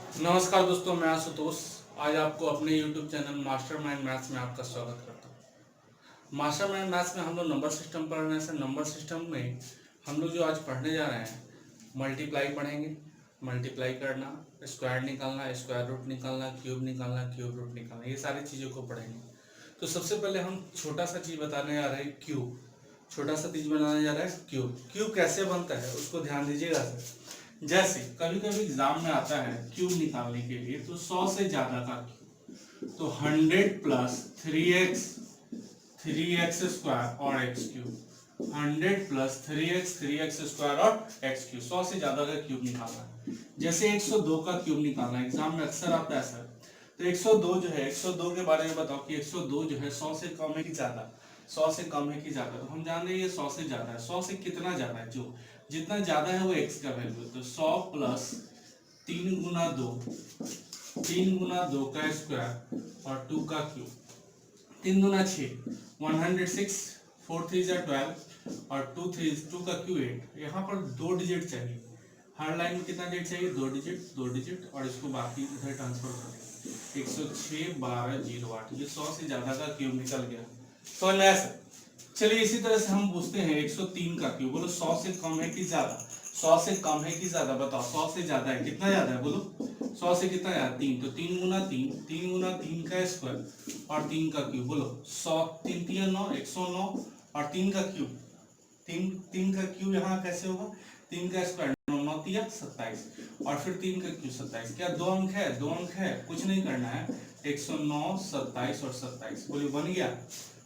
नमस्कार दोस्तों, मैं आशुतोष। आज आपको अपने YouTube चैनल मास्टरमाइंड मैथ्स में आपका स्वागत करता हूँ। मास्टरमाइंड मैथ्स में हम लोग नंबर सिस्टम पढ़ रहे हैं। सर, नंबर सिस्टम में हम लोग जो आज पढ़ने जा रहे हैं, मल्टीप्लाई पढ़ेंगे। मल्टीप्लाई करना, स्क्वायर निकालना, स्क्वायर रूट निकालना, क्यूब रूट निकालना, ये सारी चीज़ों को पढ़ेंगे। तो सबसे पहले हम छोटा सा चीज़ बताने जा रहे हैं, क्यूब। छोटा सा चीज़ बनाने जा रहा है क्यूब। क्यूब कैसे बनता है उसको ध्यान दीजिएगा सर। जैसे कभी कभी एग्जाम में आता है क्यूब निकालने के लिए, तो 100 से ज्यादा का क्यूब, तो 100 प्लस 3x स्क्वायर और x cube, 100 plus 3x square और एक्स क्यूब, 100 से ज्यादा का क्यूब निकालना है। जैसे 102 का क्यूब निकालना है, एग्जाम में अक्सर आता है सर। तो 102 जो है, 102 के बारे में बताओ कि 102 जो है 100 से कम है कि ज्यादा, 100 से कम है कि ज्यादा। तो हम जान रहे हैं ये 100 से ज्यादा है। 100 से कितना ज्यादा है, जो जितना ज्यादा है वो x का वैल्यू है। तो 100 प्लस 3 गुना 2, 3 गुना 2 का स्क्वायर और 2 का क्यूब, 3 गुना 6, 106, 4 3 जा 12 और 2 का क्यूब 8। यहाँ पर 2 डिजिट चाहिए, हर लाइन में कितना डिजिट चाहिए, 2 डिजिट, 2 डिजिट, और इसको बाकी इधर ट्रांसफर कर दें। 106 12 08, ये 100 से ज्यादा का क्यूब निकल गया। समझ में आया सर? चलिए इसी तरह से हम पूछते हैं 103 का क्यूब। बोलो 100 से कम है कि ज्यादा, 100 से कम है कि ज्यादा, बताओ। 100 से ज्यादा है, कितना ज्यादा है बोलो, 100 से कितना ज्यादा, 3। तो 3 गुना 3, 3 गुना 3 का स्क्वायर और 3 का क्यूब। बोलो 100, 3 3 9, 109 और 3 का क्यूब, 3 का क्यूब यहाँ कैसे होगा, 3 का स्क्वायर 9 9 3 27 और फिर 3 का क्यूब 27। क्या 2 अंक है, 2 अंक है, कुछ नहीं करना है, 109 27 और 27। बोलिए बन गया।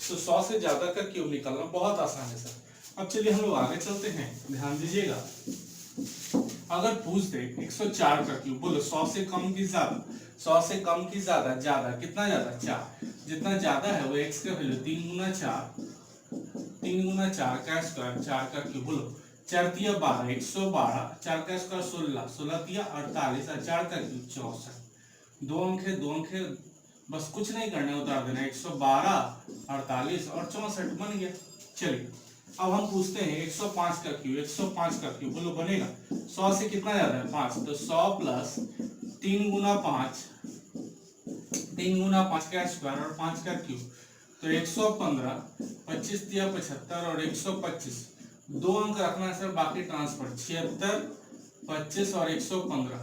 तो 100 से ज्यादा का क्यूब निकालना बहुत आसान है सर। अब चलिए हम लोग आगे चलते हैं, ध्यान दीजिएगा। अगर पूछ दे 104 का क्यूब, बोलो 100 से कम की ज्यादा, 100 से कम की ज्यादा, ज्यादा कितना ज्यादा, 4। जितना ज्यादा है वो x का वैल्यू 3 गुना 4, 3 गुना 4 का स्क्वायर, 4 का क्यूब। बोलो 4 तिया 12, 112, 4 का स्क्वायर 16, 16 तिया 48 और 4 का क्यूब 64। 2 अंक है, 2 अंक है, बस कुछ नहीं करना है, उतार देना। 112, 48 और 64 बन गया। चलिए अब हम पूछते हैं 105 का क्यूब। 105 का क्यूब बोलो बनेगा, 100 से कितना ज्यादा है, 5। तो 100 प्लस 3 गुना 5, 3 गुना 5 का स्क्वायर और 5 का क्यूब, तो 115, 25 तिया 75 और 125। 2 अंक रखना है सर, बाकी ट्रांसफर 76, 25 और 115,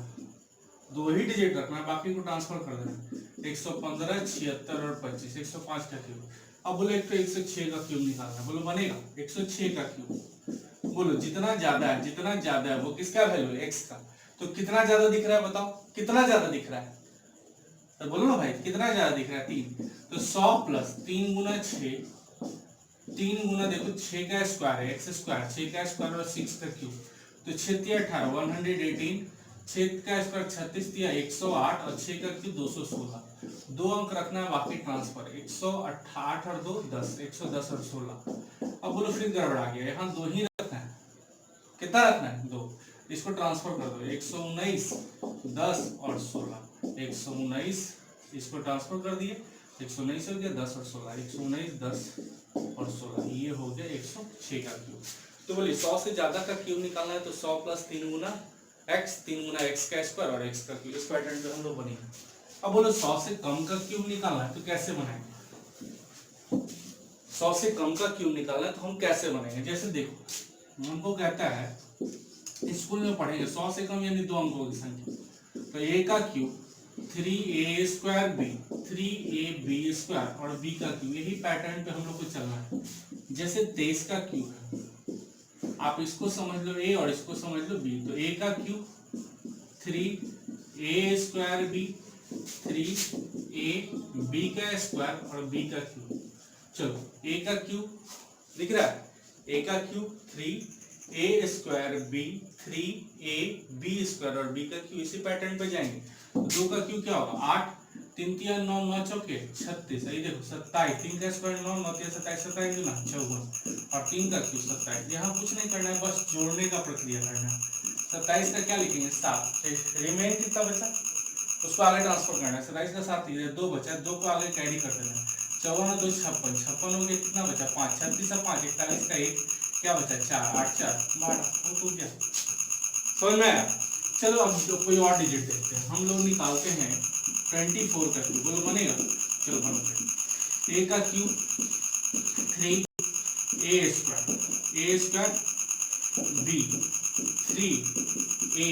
2 ही डिजिट रखना है, बाकी को ट्रांसफर कर देना। 115, 76 और 25, 105 का क्यूब। अब बोलो एक तो 106 का क्यूब निकालना है, बोलो बनेगा 106 का क्यूब। बोलो जितना ज्यादा है, जितना ज्यादा है वो किसका वैल्यू है, x का। तो कितना ज्यादा दिख रहा है बताओ, कितना ज्यादा दिख रहा है, तो बोलो ना भाई कितना ज्यादा दिख रहा है, 3। तो 100 प्लस 3 गुना 6, 3 गुना देखो 6 का स्क्वायर है, x स्क्वायर, 6 का स्क्वायर और 6 का क्यूब, तो 6 तिया 18, 118, 6 का स्क्वायर 36 तिया 108 और 6 का क्यूब 216। 2 अंक रखना है, बाकी ट्रांसफर 108 और 2 10, 110 और 16। अब बोलो फिर गड़बड़ा गया, यहाँ 2 ही रखना है, कितना रखना है, 2। इसको ट्रांसफर कर दो, 119, 10 और 16, 119, इसको ट्रांसफर कर दिए, 119 हो गया, 10 और 16, 119, 10 और 16, ये हो गया 106 का क्यूब। तो बोलिए 100 से ज्यादा का क्यूब निकालना है, तो 100 प्लस 3 गुना x, 3 गुना x का स्क्वायर और x का क्यूब, इस पैटर्न पे हम लोग बनेंगे। अब बोलो 100 से कम का क्यूब निकालना है, तो कैसे बनाएंगे। 100 से कम का क्यूब निकालना है तो हम कैसे बनाएंगे, जैसे देखो हमको कहता है, स्कूल में पढ़ेंगे 100 से कम यानी 2 अंकों की संख्या, तो a का cube 3a square b, 3ab square और b का क्यूब, यही पैटर्न पे हम लोग को चलना है। जैसे 23 का क्यूब है, आप इसको समझ लो a और इसको समझ लो b, तो a का cube 3a square b, 3ab का स्क्वायर और b का क्यूब। चलो a का क्यूब दिख रहा है, a का cube 3a square b, 3ab square और b का क्यूब, इसी पैटर्न पे जाएंगे। 2 का क्यूब क्या होगा, 8, 3 तिया 9, 9 चौके 36, यही देखो 27, 3 का स्क्वायर 9, 9 तिया 27, 27 गुना 54 और 3 का क्यूब 27। यहाँ कुछ नहीं करना है, बस जोड़ने का प्रक्रिया करना है। 27 का क्या लिखेंगे, 7, रिमेन कितना बचा, उसको आगे ट्रांसफर करना है। 27 का 7 2 बचा, 2 को आगे कैरी कर देना है। 54 2 56, 56 हो गया, कितना बचा 5, 36 5, 41 का 1, क्या बचा 4, 8 4 12, हो गया। समझ में आया। चलो अब कोई और डिजिट देखते हैं, हम लोग निकालते हैं 24 का क्यूब, बोलो बनेगा? चलो बनते हैं। ए का cube 3 A square B 3 A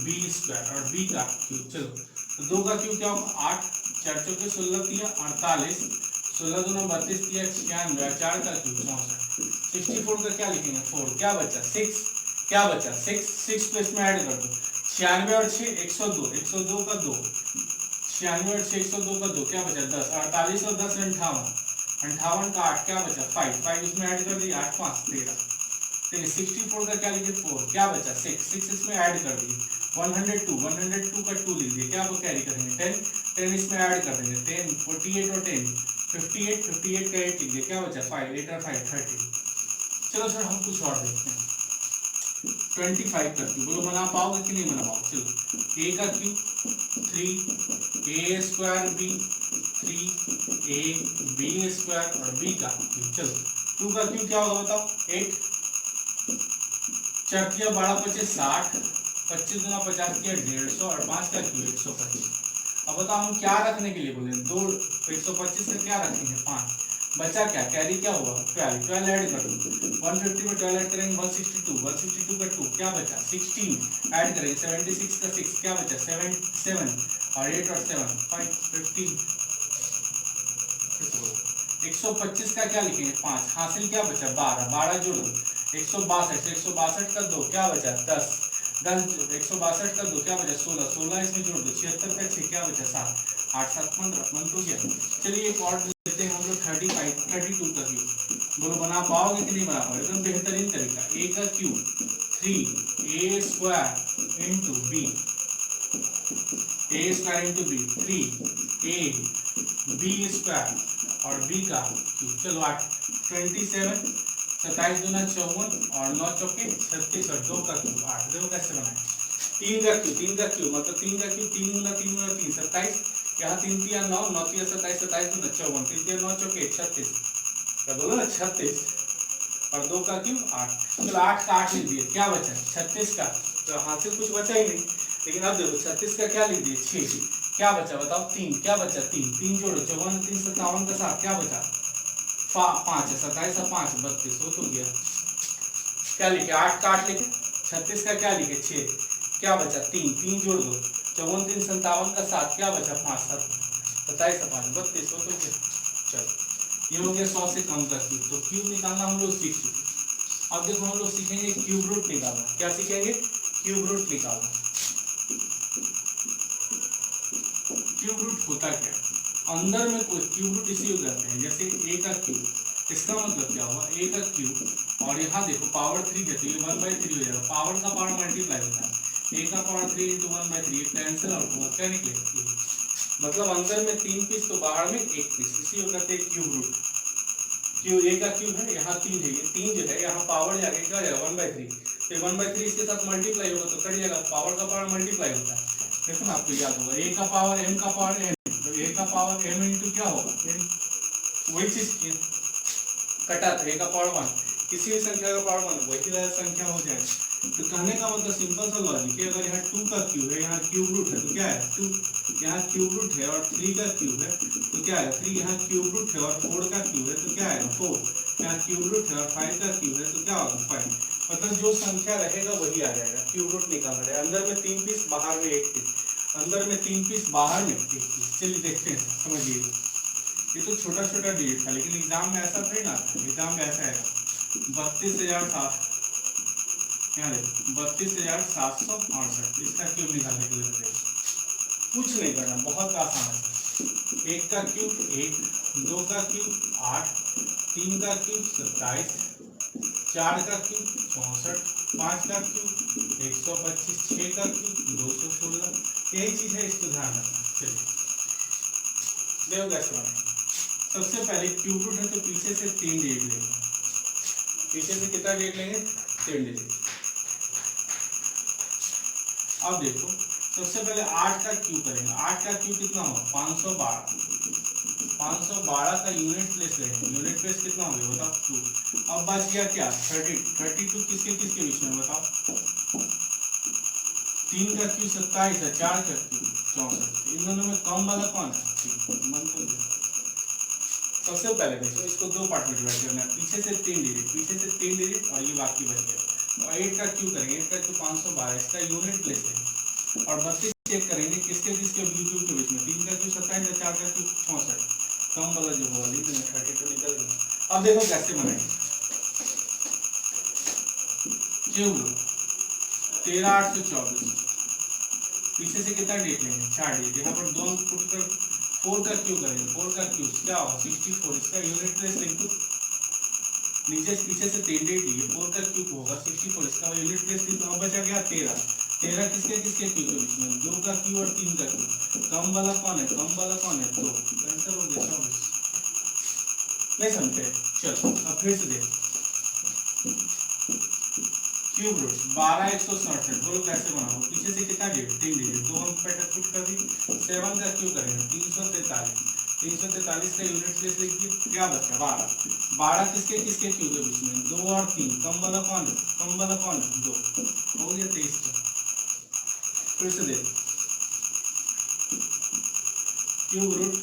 B square और बी का क्यूब। चलो तो 2 का क्यूब क्या होगा? 8 4 चौके 16 दिया 48 16 दूना 32 दिया 96 4 का क्यूब 64। 64 का क्या लिखेंगे? 4 क्या बचा? 6 क्या बचा? 6 को इसमें ऐड कर दो। 96 और 6 102 102 का 2 96 और 6 102 का 2 क्या बचा? 10 48 और 10 58 58 का 8 क्या बचा? 5 इसमें ऐड कर दिए 8 5 13। देखिए 64 का क्या लिखे? 4 क्या बचा? 6 इसमें ऐड कर दिए 102 का 2 लिख दिए, क्या वो कैरी करेंगे? 10 इसमें ऐड कर देंगे 10 48 और 10 58 का 8 लिख दिए, क्या बचा? 5 8 और 5 30। चलो सर हम कुछ और देखते हैं। 25 का क्यूब, बोलो बना पाओगे कि नहीं बना पाओगे? चलो ए का cube 3 A square B 3 A B square और बी का क्यूब। चलो 2 का क्यूब क्या होगा बताओ? 8 4 किया 12 25 60 25 गुना 50 किया 150 और 5 का क्यूब 125। अब बताओ हम क्या रखने के लिए बोले? 2 125 से क्या रखेंगे? 5 बचा क्या? कैरी क्या हुआ? 12 ऐड कर दो 150 में 12 ऐड करेंगे 162 का 2 क्या बचा? 16 ऐड करेंगे 76 का 6 क्या बचा? 7 और 8 और 7 5 15। 125 का क्या लिखेंगे? 5 हासिल क्या बचा? 12 जोड़ो 162 का 2 क्या बचा? 10 162 का 2 क्या बचा? 16 इसमें जोड़ दो 76 का 6 क्या बचा? 7 8 7 15 मन तो गया। चलिए एक और लेते हैं हम लोग 32 का क्यूब, बोलो बना पाओगे कि नहीं बना पाओगे? एकदम बेहतरीन तरीका। ए का cube 3 A square into B 3 A B square और बी का क्यूब। चलो 8 27 27 दूना 54 और 9 चौके 36 और 2 का क्यूब 8। देखो कैसे बनाए? 3 का क्यूब मतलब 3 का क्यूब 3 गुना 3 27 यहाँ 3 तिया 9 9 तिया 27 27 दूना 54 3 तिया 9 चौके 36 क्या बोलो ना 36 और 2 का क्यूब 8। चलो 8 का 8 लिख दिए, क्या बचा? 36 का तो हाथ से कुछ बचा ही नहीं, लेकिन अब देखो 36 का क्या लिख दिए? 6 क्या बचा बताओ? 3 क्या बचा? 3 जोड़ो 54 3 57 का 7 क्या बचा? 5 27 और 5 32 हो तो गया। क्या लिखे? 8 का 8 लिखे 36 का क्या लिखे? 6 क्या बचा? 3 जोड़ दो 54 3 57 का 7 क्या बचा? 5 7 27 और 5 32 हो तो गया। चलो ये हो गया 100 से कम का क्यूब। तो क्यूब निकालना हम लोग सीख चुके। अब देखो हम लोग सीखेंगे क्यूब रूट निकालना। क्या सीखेंगे? क्यूब रूट निकालना। क्यूब रूट होता क्या? अंदर में कोई क्यूब रूट इसी को कहते हैं। जैसे ए का क्यूब, इसका मतलब क्या हुआ? ए का क्यूब और यहाँ देखो पावर 3 है तो ये 1/3 हो जाएगा। पावर का पावर मल्टीप्लाई होता है। ए का पावर 3 × 1/3 कैंसिल आउट होगा, क्या निकलेगा? मतलब अंदर में 3 पीस तो बाहर में 1 पीस, इसी को कहते हैं क्यूब रूट। क्यूब ए का क्यूब है, यहाँ 3 है, ये 3 जो है यहाँ पावर जाके क्या जाएगा? 1/3 तो 1/3 इसके साथ मल्टीप्लाई होगा तो कट जाएगा। पावर का पावर मल्टीप्लाई होता है। देखो ना आपको याद होगा ए का पावर m का पावर n, तो ए का पावर m इंटू क्या होगा? n। वही चीज की कटा था ए का पावर 1, किसी भी संख्या का पावर 1 वही संख्या हो जाएगा। तो कहने का मतलब सिंपल सा लॉजिक है। अगर यहाँ 2 का क्यूब है, यहाँ क्यूब रूट है तो क्या है? 2 यहाँ क्यूब रूट है और 3 का क्यूब है तो क्या है? 3 यहाँ क्यूब रूट है और 4 का क्यूब है तो क्या है? 4 यहाँ क्यूब रूट है और 5 का क्यूब है तो क्या होगा? 5। मतलब जो संख्या रहेगा वही आ जाएगा। क्यूब रूट निकालना है। अंदर में 3 पीस बाहर में 1 पीस, अंदर में 3 पीस बाहर में 1 पीस। चलिए देखते हैं, समझिए। ये तो छोटा छोटा डिजिट था, लेकिन एग्जाम में ऐसा थोड़ी ना आता। एग्जाम में ऐसा है 32,700, यहाँ देखो 32,768। इसका क्यूब निकालने के लिए कुछ नहीं करना, बहुत आसान है। 1 का क्यूब 1, 2 का क्यूब 8, 3 का क्यूब 27, 4 का क्यूब 64, 5 का क्यूब 125, 6 का क्यूब 216। यही चीज है, इसको ध्यान रखना। चलिए देखो कैसे बनाएंगे। सबसे पहले क्यूब रूट है तो पीछे से 3 डिजिट लेंगे। पीछे से कितना डिजिट लेंगे? 3 डिजिट। अब देखो सबसे पहले 8 का क्यूब करेंगे। 8 का क्यूब कितना होगा? 512। 512 का यूनिट प्लेस लेंगे। यूनिट प्लेस कितना हो गया बताओ? 2। अब बच गया क्या? 32 किसके किसके बीच में बताओ? 3 का क्यूब 27 है, 4 का क्यूब 64। इन दोनों में कम वाला कौन है? 3। मन तो दे। सबसे पहले देखो इसको दो पार्ट में डिवाइड करना है, पीछे से 3 डिजिट, पीछे से 3 डिजिट और ये बाकी बच गया। और 8 का क्यूब करेंगे, 8 का क्यूब 512, इसका यूनिट प्लेस है। और 32 चेक करेंगे किसके किसके क्यूब के बीच में, 3 का क्यूब 27 है, 4 का क्यूब 64। कम वाला जो होगा लिख देना, 32 निकल गया। अब देखो कैसे बनाएंगे क्यूब। 13 8 से 24, पीछे से कितना डिजिट लेंगे? 4 डिजिट। यहाँ पर 2 पुट कर 4 का क्यूब करेंगे, 4 का क्यूब क्या होगा? 64। इसका यूनिट प्लेस लिख दो, नीचे पीछे से 3 डिजिट लिए, 4 का क्यूब होगा 64, इसका यूनिट प्लेस लिख दो। अब बचा गया 13। 13 किसके किसके क्यूब के बीच में? 2 का क्यूब और 3 का क्यूब। कम वाला कौन है? कम वाला कौन है? 2। आंसर हो गया 24। नहीं समझे? चलो अब फिर से देखो क्यूब रूट 12 167, बोलो कैसे बनाओ? पीछे से कितना डिजिट? 3 डिजिट, 2 हम पुट कर दी। 7 का क्यूब करेंगे 343, 343 का यूनिट प्लेस लिख दिए। क्या बचा? 12। 12 किसके किसके क्यूब के बीच में? 2 और 3। कम वाला कौन है? कम वाला कौन है? 2। हो गया 23 का। फिर से देखो क्यूब रूट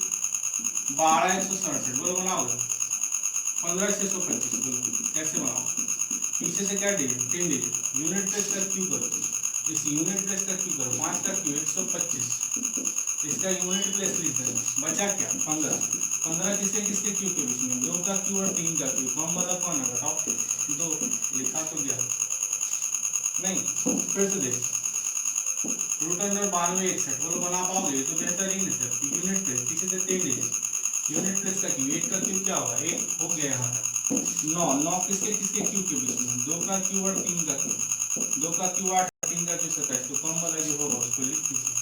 12 167, बोलो बनाओगे? 15 625, बोलो कैसे बनाओ? पीछे से क्या डिजिट? 3 डिजिट, यूनिट प्लेस का क्यूब करो। इस यूनिट प्लेस का क्यूब करो, 5 का क्यूब 125, इसका यूनिट प्लेस लिख देना। बचा क्या? 15। 15 किसके किसके क्यूब के बीच में? 2 का क्यूब और 3 का क्यूब। कम वाला कौन है बताओ? 2। लिखा तो गया नहीं। फिर से देख रूट अंडर 92 61, बोलो बना पाओगे? ये तो बेहतरीन है सर। यूनिट प्लेस पीछे से 3 डिजिट, यूनिट प्लेस का क्यूब, 1 का क्यूब क्या होगा? 1 हो गया यहाँ तक। 9 9 किसके किसके क्यूब के बीच में? 2 का क्यूब और 3 का क्यूब। 2 का क्यूब 8, 3 का क्यूब 27, तो कम वाला जो होगा उसको लिख दीजिए।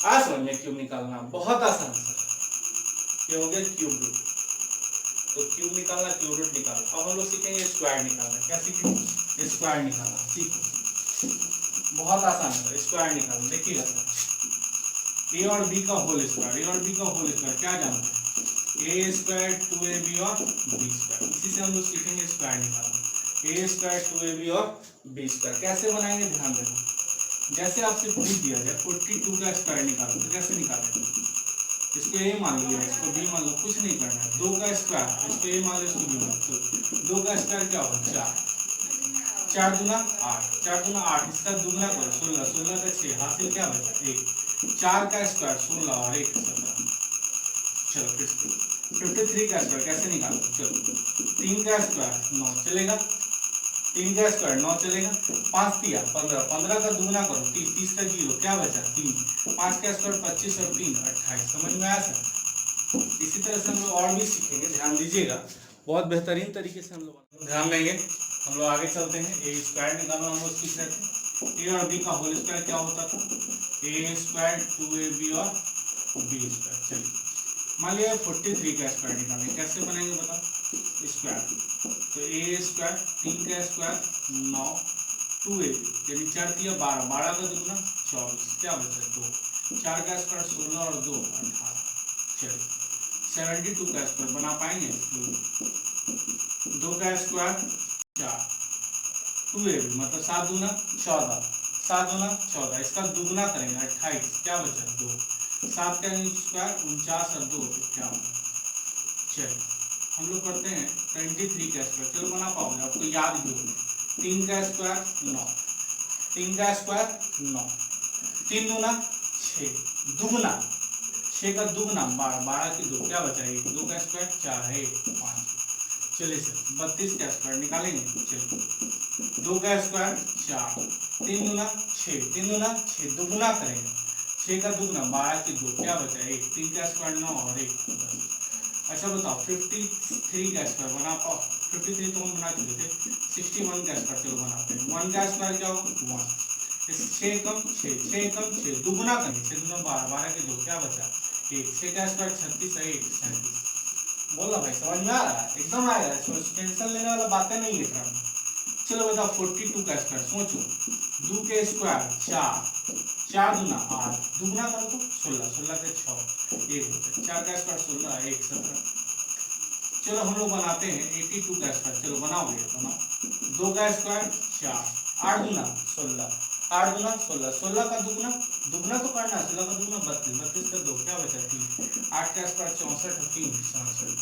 आज समझ में क्यूब निकालना बहुत आसान सर। ये हो गया क्यूब रूट। तो क्यूब निकालना, क्यूब रूट निकालना। अब हम लोग सीखेंगे स्क्वायर निकालना। क्या सीखेंगे? स्क्वायर निकालना सीखो, बहुत आसान है स्क्वायर निकालना। देखिएगा सर, ए और बी का होल स्क्वायर, ए और बी का होल स्क्वायर क्या जानते हैं? ए स्क्वायर 2ab और बी स्क्वायर। इसी से हम लोग सीखेंगे स्क्वायर निकालना। ए स्क्वायर 2ab और बी स्क्वायर कैसे बनाएंगे ध्यान देना। जैसे आपसे पूछ दिया जाए 42 का स्क्वायर निकालो, तो कैसे निकालेंगे? इसको ए मान लिया, इसको बी मान लो, कुछ नहीं करना है। 2 का स्क्वायर, इसको ए मान लो, इसको बी मान लो। 2 का स्क्वायर क्या होगा? 4। 4 दूना 8, 4 दूना 8, इसका दुगना करो 16, 16 का 6, हासिल क्या बचा? 1। 4 का स्क्वायर 16 और 1 17। चलो फिर 53 का स्क्वायर कैसे निकालो? चलो 3 का स्क्वायर 9 चलेगा, 3 का स्क्वायर 9 चलेगा, 5 दिया 15, 15 का दुगना करो 30, 30 का 0 क्या बचा? 3। 5 का स्क्वायर 25 और 3 28। समझ में आया सर? इसी तरह से हम लोग और भी सीखेंगे, ध्यान दीजिएगा, बहुत बेहतरीन तरीके से हम लोग ध्यान देंगे। हम लोग आगे चलते हैं। ए स्क्वायर निकालना हम लोग सीख रहे थे। ए और बी का होल स्क्वायर क्या होता था? ए स्क्वायर 2ab और बी स्क्वायर। चलिए मान लिया 43 का स्क्वायर निकालेंगे, कैसे बनाएंगे बताओ? स्क्वायर, तो ए स्क्वायर 3 का स्क्वायर 9, 2ab यानी 4 दिया 12, 12 का दुगना 24, क्या बचा? 2। 4 का स्क्वायर 16 और 2 18। चलिए 72 का स्क्वायर बना पाएंगे? 2 का स्क्वायर 4, 2ab मतलब 7 दूना 14, 7 दूना 14, इसका दुगना करेंगे 28, क्या बचा? 2। 7 का स्क्वायर 49 और 2 51। चलिए हम लोग करते हैं 23 का स्क्वायर। चलो बना पाओगे? आपको याद भी होगा। 3 का स्क्वायर 9, 3 का स्क्वायर 9, 3 दूना 6, दुगना 6 का दुगना 12, 12 की 2 क्या बचा? 1। 2 का स्क्वायर 4 है 1 5। चलिए सर 32 का स्क्वायर निकालेंगे। चलिए 2 का स्क्वायर 4, 3 दूना 6, 3 दूना 6, दुगना करेंगे 6 का दुगना 12 की 2 क्या बचा? 1। 3 का स्क्वायर 9 और 1 10। अच्छा बताओ 53 का स्क्वायर बना पाओ? 53 तो हम बना चुके थे। 61 का स्क्वायर चलो बनाते हैं। 1 का स्क्वायर क्या होगा? 1। इस 6 कम 6, 6 कम 6, दुगना करेंगे 6 दूना 12, 12 की 2 क्या बचा? 1। 6 का स्क्वायर 36 है 1 37। बोला भाई समझ में आ रहा है? एकदम आएगा, इसमें टेंशन लेने वाला बातें नहीं है। चलो बताओ 42 का स्क्वायर, सोचो 2 के स्क्वायर 4, 4 दूना 8, दुगना करो तो 16, 16 के 6 1 होता है। 4 का स्क्वायर 16 1 17। चलो हम लोग बनाते हैं 82 का स्क्वायर। चलो बनाओगे? बनाओ। 2 का स्क्वायर 4, 8 दूना 16, 8 दूना 16, 16 का दुगना, दुगना तो करना है, 16 का दुगना 32, 32 का 2 क्या बचा 3, 8 का स्क्वायर 64 और 3 67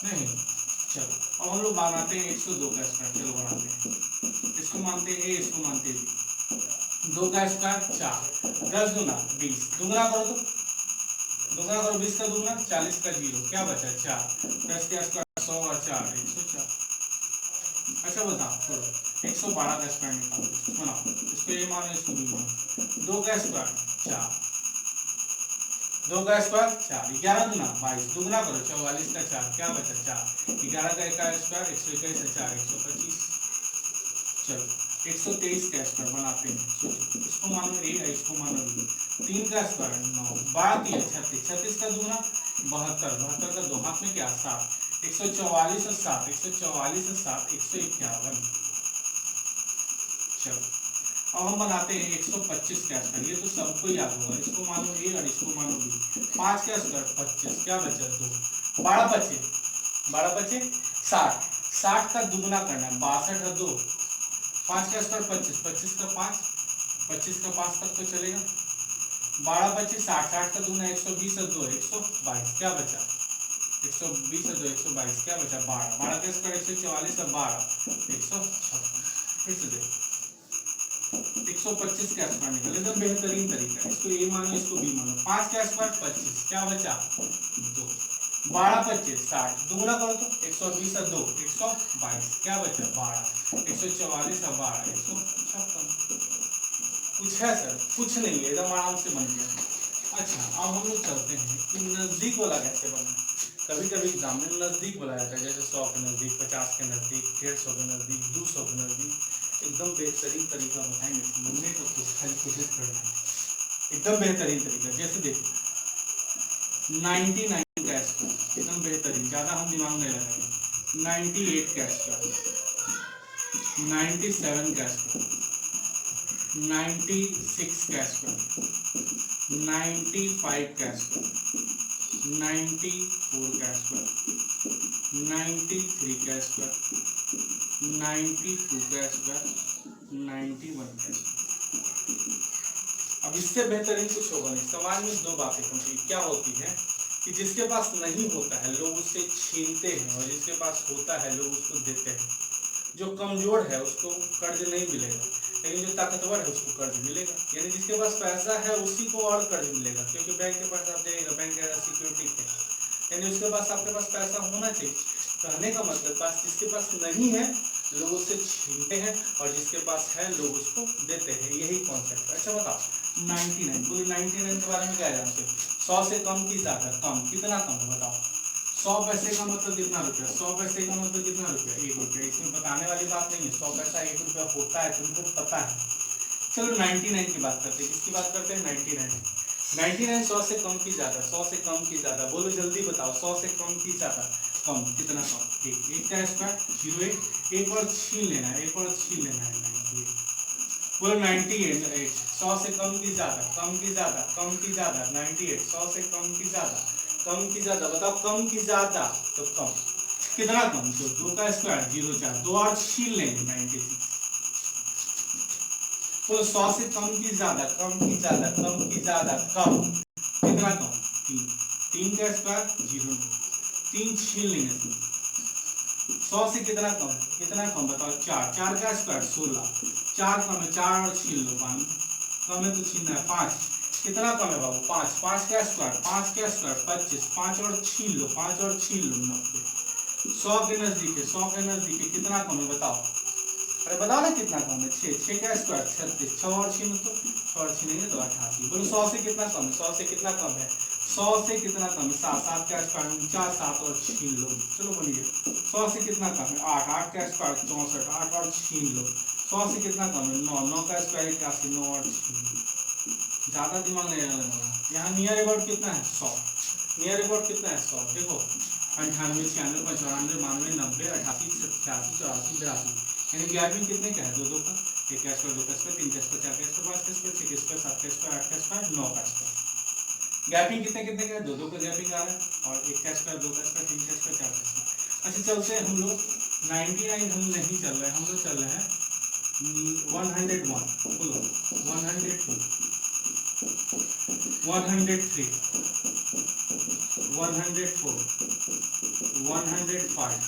नहीं। चलो अब हम लोग बनाते हैं 102 का स्क्वायर, चलो बनाते हैं, इसको मानते हैं ए, इसको मानते हैं बी। 2 का स्क्वायर 4, 10 दूना 20, दुगना करो तो, दुगना करो 20 का दुगना 40 का 0 क्या बचा 4, 10 का स्क्वायर 100 और 4 104। अच्छा बताओ चलो 112 का स्क्वायर निकालो, बनाओ इसको ए मानो इसको बी मानो। 2 का स्क्वायर 4, 2 का स्क्वायर 4, 11 दूना 22, दुगना करो 44 का 4 क्या बचा 4, 11 का स्क्वायर 121 है 4 125। चलो 123 का स्क्वायर बनाते हैं, सोचो इसको मानो ए, इसको मानो बी। 3 का स्क्वायर 9, 12 36, 36 का दुगना 72, 72 का 2 हाथ में क्या 7, 144 और 7, 144 और 7 151। चलो अब हम बनाते हैं 125 का स्क्वायर, ये तो सबको याद होगा, इसको मानो ए और इसको मानो बी। 5 का स्क्वायर 25 क्या बचा 2, 12 बचे, 12 बचे 60, 60 का दुगना करना है 62 और 2, 5 का स्क्वायर 25, 25 का 5, 25 का 5 तक तो चलेगा, 12 बचे 60, 60 का दुगना 120 और 2 122 क्या बचा, 120 और 2 122 क्या बचा 12, 12 का स्क्वायर 144 और 12 156। फिर से देखो 125 का स्क्वायर निकाल, एकदम बेहतरीन तरीका है, इसको ए मानो इसको बी मानो। 5 का स्क्वायर 25 क्या बचा 2, 12 25 60, दुगना करो तो 120 और 2 122 क्या बचा 12, 144 और 12 156। कुछ है सर? कुछ नहीं है, एकदम आराम से बन गया। अच्छा अब हम लोग चलते हैं कि नजदीक वाला कैसे बना। कभी कभी एग्जाम में नजदीक बोला जाता है, जैसे 100 के नजदीक, 50 के नजदीक, 150 के नजदीक, 200 के नजदीक, एकदम बेहतरीन तरीका बताएंगे बनने का, तो खाली कोशिश करना है एकदम बेहतरीन तरीका। जैसे देखो 99 का स्क्वायर एकदम बेहतरीन, ज्यादा हम दिमाग नहीं लगाएंगे। 98 का स्क्वायर, 97 का स्क्वायर, 96 का स्क्वायर, 95 का स्क्वायर, 94 का स्क्वायर, 93 का स्क्वायर, 92 का स्क्वायर, 91 का स्क्वायर। अब इससे बेहतरीन कुछ होगा नहीं। समाज में दो बातें होती है, क्या होती है कि जिसके पास नहीं होता है लोग उससे छीनते हैं, और जिसके पास होता है लोग उसको देते हैं। जो कमजोर है उसको कर्ज नहीं मिलेगा, लेकिन जो ताकतवर है उसको कर्ज मिलेगा। यानी जिसके पास पैसा है उसी को और कर्ज मिलेगा, क्योंकि बैंक के पास आप देगा, बैंक सिक्योरिटी है, यानी उसके पास आपके पास पैसा होना चाहिए। कहने का मतलब पास जिसके पास नहीं है लोग उससे छीनते हैं, और जिसके पास है लोग उसको देते हैं, यही कॉन्सेप्ट है। अच्छा बताओ 99, पूरी 99 के बारे में क्या जानते हो? 100 से कम की ज्यादा, कम कितना कम है बताओ? 100 पैसे का मतलब कितना रुपया? 100 पैसे का मतलब कितना रुपया? 1 रुपया। इसमें बताने वाली बात नहीं है, 100 पैसा 1 रुपया होता है, तुमको पता है। चलो 99 की बात करते हैं। किसकी बात करते हैं? 99। 100 से कम की ज्यादा, 100 से कम की ज्यादा, बोलो जल्दी बताओ। 100 से कम की ज्यादा, कम कितना कम? 1 का स्क्वायर 0, एक और छीन लेना है, एक और छीन लेना है 98। बोलो 98। 100 से कम की ज्यादा, कम की ज्यादा, कम की ज्यादा 98। 100 से कम की ज्यादा, कम की ज्यादा, बताओ कम की ज्यादा तो कम कितना कम? तो 2 का स्क्वायर 0, 4, 2 और छीन लेंगे 96। तो 100 से कम की ज्यादा, कम की ज्यादा, कम की ज्यादा, कम कितना कम? 3। 3 का स्क्वायर 0, 3 छीन लेंगे। 100 से कितना कम? कितना कम बताओ? 4। 4 का स्क्वायर 16, 4 कम है, 4 और छीन लो, 5 कम है तो छीनना है 5। कितना कम है बाबू? 5। 5 का स्क्वायर, 5 का स्क्वायर 25, 5 और छीन लो, 5 और छीन लो 90। 100 के नजदीक है, 100 के नजदीक है, कितना कम है बताओ? अरे बताओ ना कितना कम है? 6। 6 का स्क्वायर 36, 6 और छीन तो 6 और छीनेंगे तो 88। बोलो 100 से कितना कम है? 100 से कितना कम है? 100 से कितना कम है? 7। 7 का स्क्वायर 49, 7 और छीन लो, चलो बोलिए 100 से कितना कम है? 8। 8 का स्क्वायर 64, 8 और छीन लो। 100 से कितना कम है? 9। 9 का स्क्वायर 81, 9 और छीन लो। ज्यादा दिमाग नहीं लगाना। यहाँ नियर अबाउट कितना है? 100। नियर अबाउट कितना है? 100। देखो 98, 96, 95, 92, 90, 88, 87, 84, 82, यानी गैपिंग कितने का है? 2 2 का, 1 का स्क्वायर, 2 का स्क्वायर, 3 का स्क्वायर, 4 का स्क्वायर, 5 का स्क्वायर, 6 का स्क्वायर, 7 का स्क्वायर, 8 का स्क्वायर, 9 का स्क्वायर। गैपिंग कितने कितने का है? 2 2 का गैपिंग आ रहा है, और 1 का स्क्वायर, 2 का स्क्वायर, 3 का स्क्वायर, 4 का स्क्वायर। अच्छा चलते हैं हम लोग 99 हम नहीं चल रहे हैं, हम लोग चल रहे हैं 101 बोलो, 102, 103, 104, 105,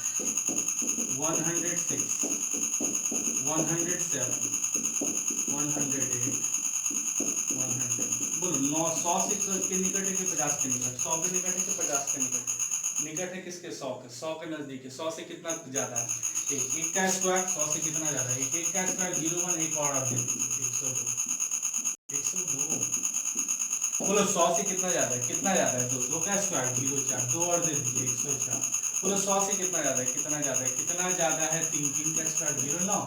106, 107, 108, 100 बोलो। 100 से के निकट है कि 50 के निकट? 100 के निकट है कि 50 के निकट? निकट है किसके? 100 के। 100 के नजदीक है। 100 से कितना ज्यादा है? एक का स्क्वायर 100 से कितना ज्यादा है? एक का स्क्वायर 01, एक और आप देखो 102, 102 बोलो। 100 से कितना ज्यादा है? कितना ज्यादा है? 2 का स्क्वायर 04, 2 और दे दीजिए 104 बोलो। 100 से कितना ज्यादा है? कितना ज्यादा है? कितना ज्यादा है? 3 का स्क्वायर 09,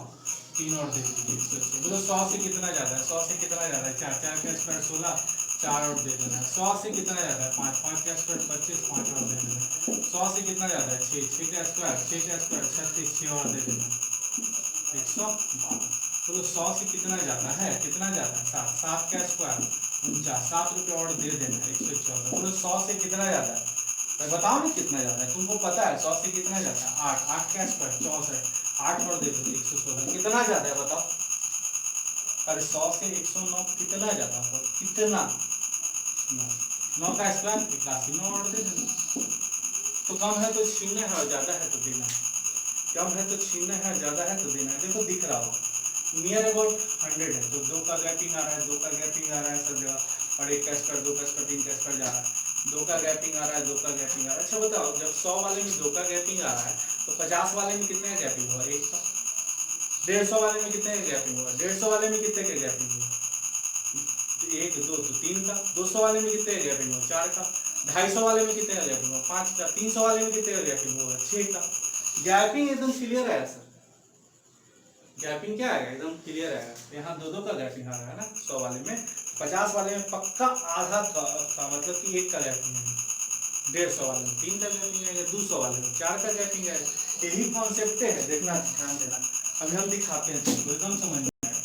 3 और दे दीजिए 106 बोलो। 100 से कितना ज्यादा है? 100 से कितना ज्यादा है? 4 का स्क्वायर 16, 4 और दे देना। 100 से कितना ज्यादा है? 5 का स्क्वायर 25, 5 और दे देना। 100 से कितना ज्यादा है? 6 का स्क्वायर 36, 6 और दे देना 112 बोलो। 100 से कितना ज्यादा है? कितना ज्यादा है? 7 का स्क्वायर 49, 7 रुपये और दे देना 114 बोलो। 100 से कितना ज्यादा है? बताओ ना कितना ज्यादा है, तुमको पता है 100 से कितना ज्यादा है? 8 का स्क्वायर 64, 8 और दे दो 116 कितना ज्यादा है बताओ? अरे 100 से 109 कितना ज्यादा है? कितना? 9 का स्क्वायर 81, 9 और दे देना। तो कम है तो छीनना है और ज्यादा है तो देना है। कम है तो छीनना है, ज्यादा है तो देना है। देखो दिख रहा होगा नियर अबाउट 100 है तो 2 का गैपिंग आ रहा है, 2 का गैपिंग आ रहा है सब जगह। और 1 का स्क्वायर 2 का स्क्वायर 3 का स्क्वायर जा रहा है, 2 का गैपिंग आ रहा है, 2 का गैपिंग आ रहा है। अच्छा बताओ जब 100 वाले में 2 का गैपिंग आ रहा है तो 50 वाले में कितने का गैपिंग हुआ? 1 का। 150 वाले में कितने का गैपिंग हुआ? 150 वाले में कितने का गैपिंग हुआ? 1 2 तो 3 का। 200 वाले में कितने का गैपिंग हुआ? 4 का। 250 वाले में कितने का गैपिंग हुआ? 5 का। 300 वाले में कितने का गैपिंग हुआ? 6 का। गैपिंग एकदम क्लियर आया सर। गैपिंग क्या आएगा? एकदम क्लियर आएगा। यहाँ 2 का गैपिंग आ रहा है ना 100 वाले में। 50 वाले में पक्का आधा का मतलब कि 1 का गैपिंग है। 150 वाले में 3 का गैपिंग आएगा, 200 वाले में 4 का गैपिंग आएगा। यही कॉन्सेप्ट है, देखना ध्यान देना। अभी हम दिखाते हैं तुमको, एकदम समझ में आएगा।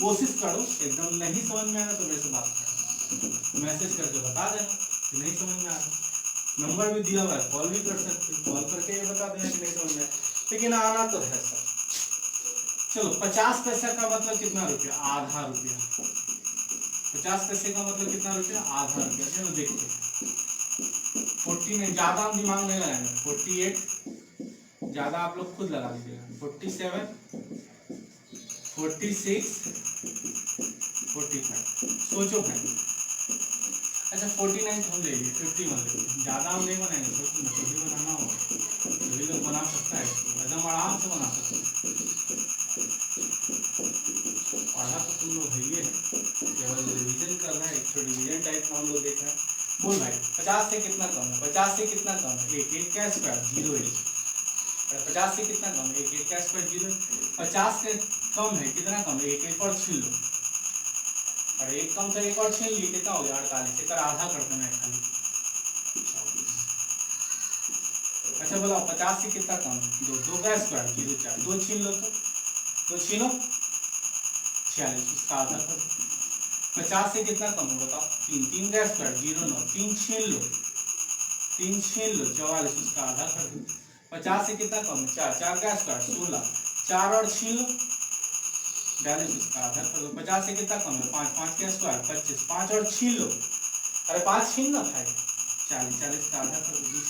कोशिश करो, एकदम नहीं समझ में आएगा तो मेरे से बात करो, मैसेज करके बता देना कि नहीं समझ में आ रहा। नंबर भी दिया हुआ है, कॉल भी कर सकते हो, कॉल करके ये बता देना कि नहीं समझ में आया, लेकिन आना तो है सर। चलो 50 पैसा का मतलब कितना रुपया? आधा रुपया। 50 पैसे का मतलब कितना रुपया? आधा रुपया। चलो देखते हैं। 40 में ज्यादा हम दिमाग नहीं लगाएंगे। 48 ज्यादा आप लोग खुद लगा लीजिएगा। 47, 46, 45 सोचो भाई। अच्छा 49 हम ले लीजिए, 51 ले लीजिए। ज्यादा हम नहीं बनाएंगे, सोचो ना कभी बनाना होगा सभी लोग बना सकता है इसको, एकदम आराम से बना सकते हैं। पढ़ा तो तुम लोग है, केवल रिवीजन करना है। एक तो रिवीजन टाइप का हम लोग देख रहे हैं। बोल भाई 50 से कितना कम है? 50 से कितना कम है? 1 का स्क्वायर 0 50 से कितना कम है? 1 का स्क्वायर 0। 50 से कम है, कितना कम है? 1 और छीन लो। और 1 कम था 1 और छीन लिए, कितना हो गया? 48। एक आधा कर देना है खाली। अच्छा बोला 50 से कितना कम है? 2 का स्क्वायर 04, 2 छीन लो तो 2 छीनो 46, उसका आधा कर दो। 50 से कितना कम है बताओ? 3 का स्क्वायर 09, 3 छीन लो 44, उसका आधा कर दो। 50 से कितना कम है? 4 का स्क्वायर 16, 4 और छीन लो 42, उसका आधा कर दो। 50 से कितना कम है? 5 का स्क्वायर 25, 5 और छीन लो। अरे 5 छीन ना भाई, 40 का आधा कर दो।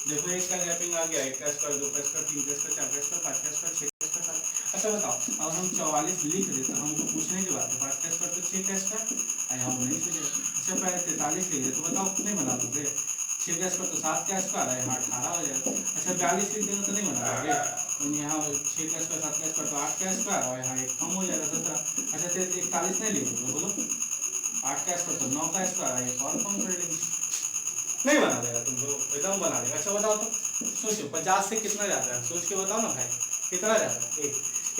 देखो 1 का गैपिंग आ गया। 1 का स्क्वायर 2 का स्क्वायर 3 का स्क्वायर 4 का स्क्वायर 5 का स्क्वायर 6 का स्क्वायर 7। अच्छा बताओ अब हम 44 लिख देते, हमको पूछने की बात है। 5 का स्क्वायर तो 6 का स्क्वायर, अरे हम नहीं सोचे। अच्छा पहले 43 लिख दे तो बताओ कितने बना दोगे? 6 का स्क्वायर तो 7 का स्क्वायर है, यहाँ 18 हो जाएगा। अच्छा 42 लिख देना तो नहीं बना दोगे? यहाँ 6 का स्क्वायर 7 का स्क्वायर तो 8 का स्क्वायर, और यहाँ 1 कम हो जाएगा 17। अच्छा 41 नहीं लिख दोगे बोलो? 8 का स्क्वायर तो 9 का स्क्वायर है, 1 और कम कर लेंगे। नहीं बना देगा तुम लोग, एकदम बना देगा। अच्छा बताओ तो सोचो 50 से कितना जाता है? सोच के बताओ ना भाई, कितना जाता है?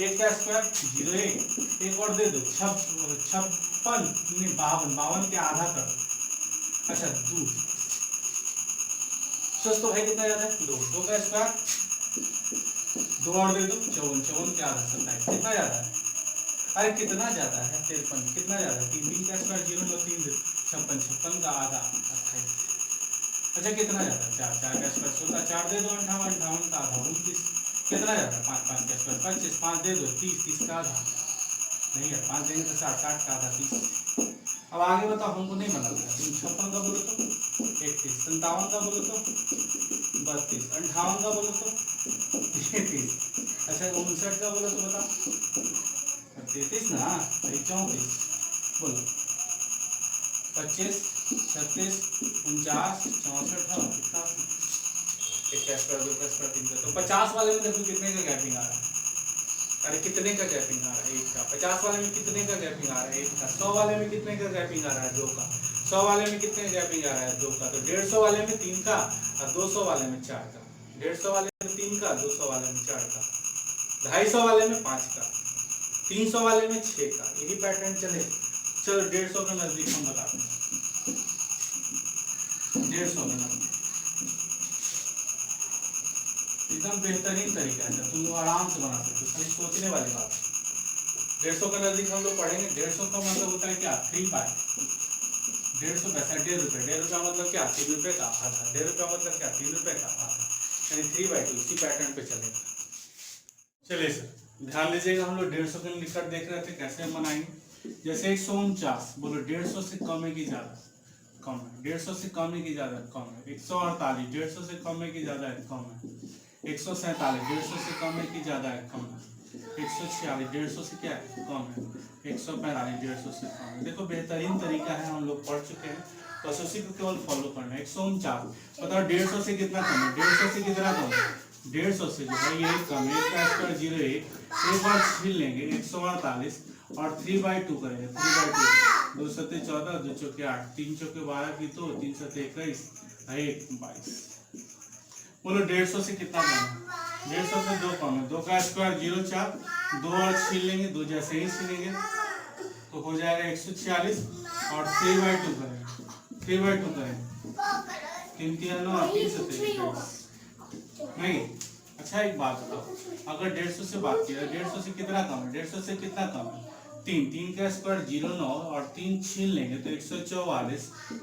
1 का स्क्वायर 01, 1 और दे दो 56, 52 के आधा कर दो। अच्छा 2 सोच तो भाई कितना जाता है? 2 का स्क्वायर 2 और दे दो 54 के आधा 27, कितना जाता है? अरे कितना जाता है? 53, कितना जाता है? 3 का स्क्वायर 0 लो 3 56 का आधा 28। अच्छा कितना जाता है? 4 का स्क्वायर 16, 4 दे दो 58 का आधा 29, कितना जाता है? 5 का स्क्वायर 25, 5 दे दो 30 का आधा नहीं है, 5 देंगे तो 60, 60 का आधा 30। अब आगे बताओ, हमको नहीं बना तुम 56 का बोलो तो 31, 57 का बोलो तो 32, 58 का बोलो तो 33, अच्छा 59 का बोलो तो बताओ 33 ना, 34 बोलो 25, 36, 49, 64 कितना, एक का स्क्वायर, दो का स्क्वायर, तीन का, तो 50 वाले में देखो कितने का गैपिंग आ रहा है। अरे कितने का गैपिंग आ रहा है, एक का। 50 वाले में कितने का गैपिंग आ रहा है, एक का। 100 वाले में कितने का गैपिंग आ रहा है, दो का। 100 वाले में कितने गैपिंग आ रहा है, दो का। तो 150 वाले में 3 का और 200 वाले में 4 का। 150 वाले में 3 का, 200 वाले में 4 का, 250 वाले में 5 का, 300 वाले में 6 का। यही पैटर्न चले। चलो 150 के नजदीक हम बताते हैं। 150 के नजदीक एकदम बेहतरीन तरीका है, तुम आराम से बना सकते हो, खाली सोचने वाली बात है। 150 के नजदीक हम लोग पढ़ेंगे। 150 का मतलब होता है क्या, 3 बाय 150 पैसा 1.5 रुपये। 1.5 रुपया मतलब क्या, 3 रुपये का आधा। 1.5 रुपया मतलब क्या, 3 रुपये का आधा, यानी 3/2। इसी पैटर्न पे चलेगा। चलिए सर ध्यान दीजिएगा, हम लोग 150 के निकट देख रहे थे कैसे हम बनाएंगे। जैसे 149 बोलो, 150 से कम है कि ज्यादा, कम है। 150 से कम है कि ज्यादा, कम है। 148 150 से कम है कि ज्यादा है, कम है। 147 150 से कम है कि ज्यादा है, कम है। 146 150 से क्या है, कम है। 145 150 से कम है। देखो बेहतरीन तरीका है, हम लोग पढ़ चुके हैं, बस उसी को केवल फॉलो करना है। 149 बताओ 150 से कितना कम है, 150 से कितना कम है, 150 से जो है ये कम है, 1 का स्क्वायर 0 1, एक बार छीन लेंगे 148 और 3/2 करेंगे, 3/2 2 सत्ते 14, 2 चौके 8, 3 चौके 12 की 2, 3 सत्ते 21, 1 22। बोलो 150 से कितना कम है, 150 से 2 कम है। 2 का स्क्वायर 0 4, 2 और छीन लेंगे, 2 जैसे ही छीनेंगे तो हो जाएगा 146 और 3/2 करेंगे, 3/2 करेंगे, 3 3 9 3 सत्ते 21 नहीं। अच्छा एक बात बताओ, अगर 150 से बात किया, 150 से कितना कम है, 150 से कितना कम है, 3, 3 का स्क्वायर 0 9 और 3 छीन लेंगे तो 144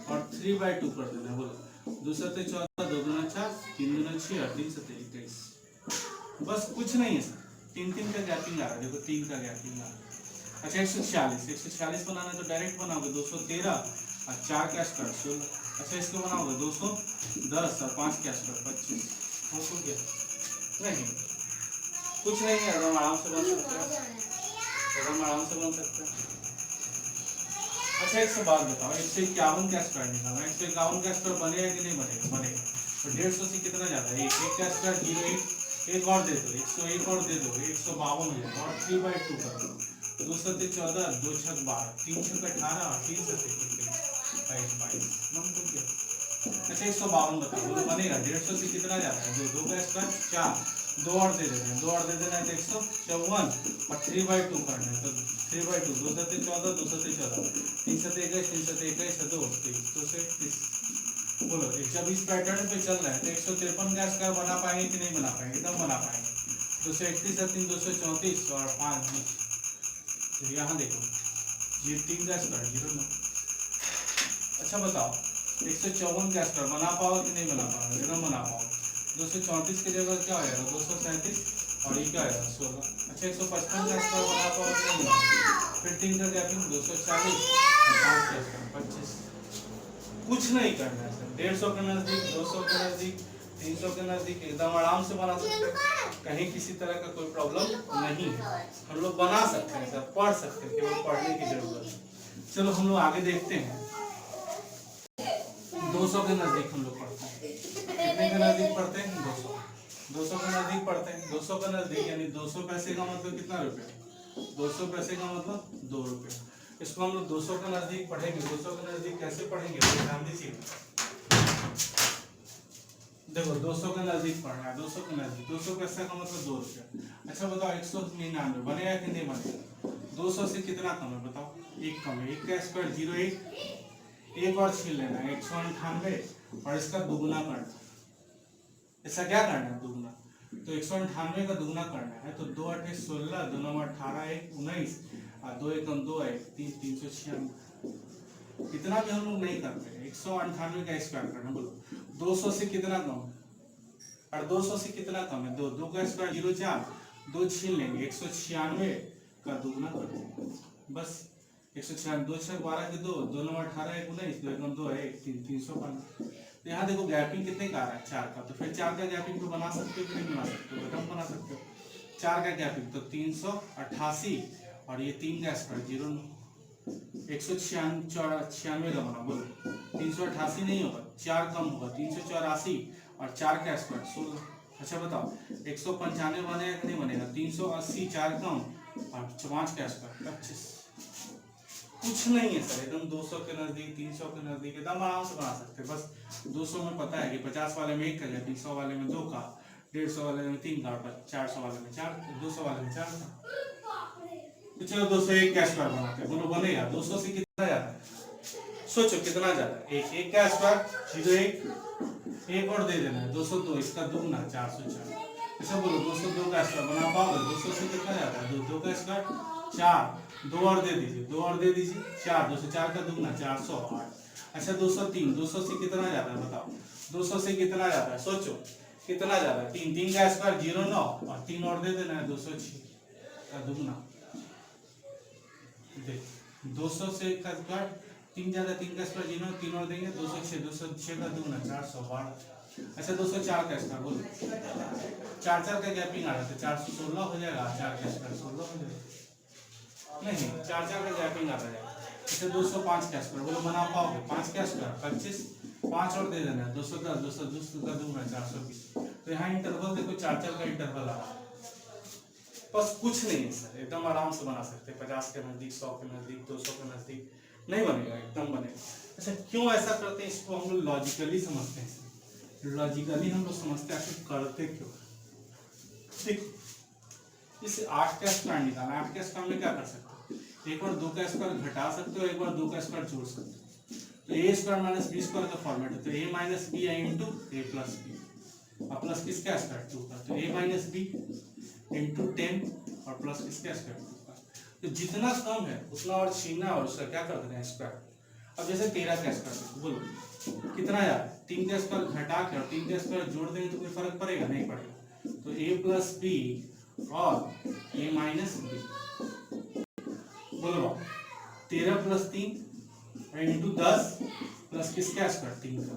और 3/2 कर देना। बोलो 2 सत्ते 14, 2 दूना 4, 3 दूना 6 और 3 सत्ते 21। बस कुछ नहीं है सर, 3 3 का गैपिंग आ रहा है, देखो 3 का गैपिंग आ रहा है। अच्छा 146 बनाना तो डायरेक्ट बनाओगे, 213 और 4 का स्क्वायर 16। अच्छा इसको बनाओगे 210 और 5 का स्क्वायर 25। हो तो क्या, नहीं कुछ नहीं है, एकदम आराम से बन सकते हैं, एकदम आराम से बन सकते हैं। अच्छा एक बात बताओ, 151 का स्क्वायर निकालना, 151 का स्क्वायर बनेगा कि नहीं बनेगा, बनेगा। तो 150 से कितना ज्यादा है, 1 का स्क्वायर 0 1, एक और दे दो, 101 और दे दो, 152 हो जाएगा और 3/2 कर दो, 2 सत्ते 14, 2 छक 12, 3 छक 18 और 3 सत्ते 22। अच्छा 152 बताओ, तो बनेगा 150 से कितना ज्यादा है, 2 का स्क्वायर 4, 2 और दे देना है, 2 और दे देना है तो 154 और 3/2 करना है तो 3/2, 2 सत्ते 14, 2 सत्ते 14, 3 सत्ते 21, 3 सत्ते 21 2 23। बोलो जब इस पैटर्न पे चल रहा है तो 153 का स्क्वायर बना पाएंगे कि नहीं बना पाएंगे, एकदम बना पाएंगे। 231 और 3 234 और 5 20। यहाँ देखो ये 3 का स्क्वायर 0 9। अच्छा बताओ 154 का स्क्वायर बना पाओगे कि नहीं बना पाओगे, एकदम बना पाओगे। 234 की जगह क्या आएगा, 237 और ये क्या आएगा 16। अच्छा 155 का स्क्वायर बना पाओगे कि नहीं बना, फिर 3 का गैपिंग 240 और 5 का स्क्वायर 25। कुछ नहीं करना है सर, 150 के नजदीक, 200 के नजदीक, 300 के नजदीक एकदम आराम से बना सकते हैं, कहीं किसी तरह का कोई प्रॉब्लम नहीं है। हम लोग बना सकते हैं सर, पढ़ सकते हैं, केवल पढ़ने की जरूरत है। चलो हम लोग आगे देखते हैं। 200 के नजदीक हम लोग पढ़ते हैं, कितने के नजदीक पढ़ते हैं, 200। 200 के नजदीक पढ़ते हैं, 200 के नजदीक यानी 200 पैसे का मतलब कितना रुपये, 200 पैसे का मतलब 2 रुपये। इसको हम लोग 200 के नजदीक पढ़ेंगे। 200 के नजदीक कैसे पढ़ेंगे, ध्यान दीजिए। देखो 200 के नजदीक पढ़ना है, 200 के नजदीक, 200 पैसे का मतलब 2 रुपये। अच्छा बताओ 199 बनेगा कि नहीं बनेगा, 200 से कितना कम है बताओ, 1 कम है, 1 का स्क्वायर 0 1, एक और छीन लेना है 198 और इसका दुगुना करना। ऐसा क्या करना है, दुगुना, तो 198 का दुगुना करना है तो 2 8 16, 2 9 18 1 19 और 2 1 2 1 3 396। इतना भी हम लोग नहीं करते, 198 का स्क्वायर करना। बोलो 200 से कितना कम है, और 200 से कितना कम है, 2 2 का स्क्वायर 0 4, 2 छीन लेंगे 196 का दुगना कर देंगे बस। 196 2 6 12 के 2 2 9 18 1 19 2 1 2 है 1 3 315। तो यहाँ देखो गैपिंग कितने का आ रहा है 4 का, तो फिर 4 का गैपिंग तो बना सकते हो कि नहीं बना सकते हो, एकदम बना सकते हो। 4 का गैपिंग तो 388 और ये 3 का स्क्वायर 0 196 का बना, बोलो 388 नहीं होगा, 4 कम होगा 384 और 4 का स्क्वायर 16। अच्छा बताओ 195 बनेगा कि नहीं बनेगा, 380 4 कम और 5 का स्क्वायर 25। कुछ नहीं है सर, एकदम 200 के नजदीक 300 के नजदीक एकदम आराम से बना सकते हैं। बस 200 में पता है कि 50 वाले में 1 का गया, 300 वाले में 2 का, 150 वाले में 3 का, 400 वाले में 4, 200 वाले में 4 का। तो चलो 201 का स्क्वायर बनाते हैं, बोलो बनेगा 200 से कितना जाता है, सोचो कितना जाता है, 1 1 का स्क्वायर 01 1 और दे देना है 202, इसका दुगना 404। अच्छा बोलो 202 का स्क्वायर बना पाओगे, 200 से कितना जाता है 2 का स्क्वायर 4, 2 और दे दीजिए 2 और दे दीजिए 4, 204 का दुगना 408। अच्छा 203, 200 से कितना जाता है बताओ, 200 से कितना जाता है सोचो कितना जाता है, 3 3 का स्क्वायर 09 और 3 और दे देना है 206 का दुगना। देख 200 से का स्क्वायर 3 ज्यादा 3 का स्क्वायर 0 3 और देंगे 206, 206 का दुगना 412। अच्छा 204 का स्क्वायर बोलो, 4 4 का गैपिंग आ रहा है 416 हो जाएगा, 4 का स्क्वायर 16 हो जाएगा, नहीं 4 4 का गैपिंग आता है। अच्छा 205 का स्क्वायर बोलो बना पाओगे, 5 का स्क्वायर 25, 5 और दे देना है 210, 210 का दुगना 420। तो यहाँ इंटरवल देखो 4 4 का इंटरवल आ रहा है, बस कुछ नहीं है सर, एकदम आराम से बना सकते हैं 50 के नजदीक 100 के नजदीक 200 के नजदीक नहीं बनेगा, एकदम बनेगा। अच्छा क्यों ऐसा करते हैं, इसको हम लोग लॉजिकली समझते हैं, लॉजिकली हम लोग समझते हैं आखिर करते क्यों। देखो इसे 8 का स्क्वायर निकालना, 8 का स्क्वायर में क्या कर सकते हो, एक बार 2 का स्क्वायर घटा सकते हो, एक बार 2 का स्क्वायर जोड़ सकते हो। तो ए स्क्वायर माइनस बी स्क्वायर का फॉर्मेट है, तो ए माइनस बी है इंटू ए प्लस बी, और प्लस किसका स्क्वायर 2 का, तो ए माइनस बी इंटू 10 और प्लस किसका स्क्वायर 2 का। तो जितना कम है उतना और छीनना और उसका क्या कर देना है स्क्वायर। अब जैसे 13 का स्क्वायर बोलो कितना यार, 3 का स्क्वायर घटा के और 3 का स्क्वायर जोड़ देंगे तो कोई फर्क पड़ेगा नहीं पड़ेगा, तो ए प्लस बी और ए माइनस बी, बोलो 13 प्लस 3 इंटू 10 प्लस किसका स्क्वायर 3 का।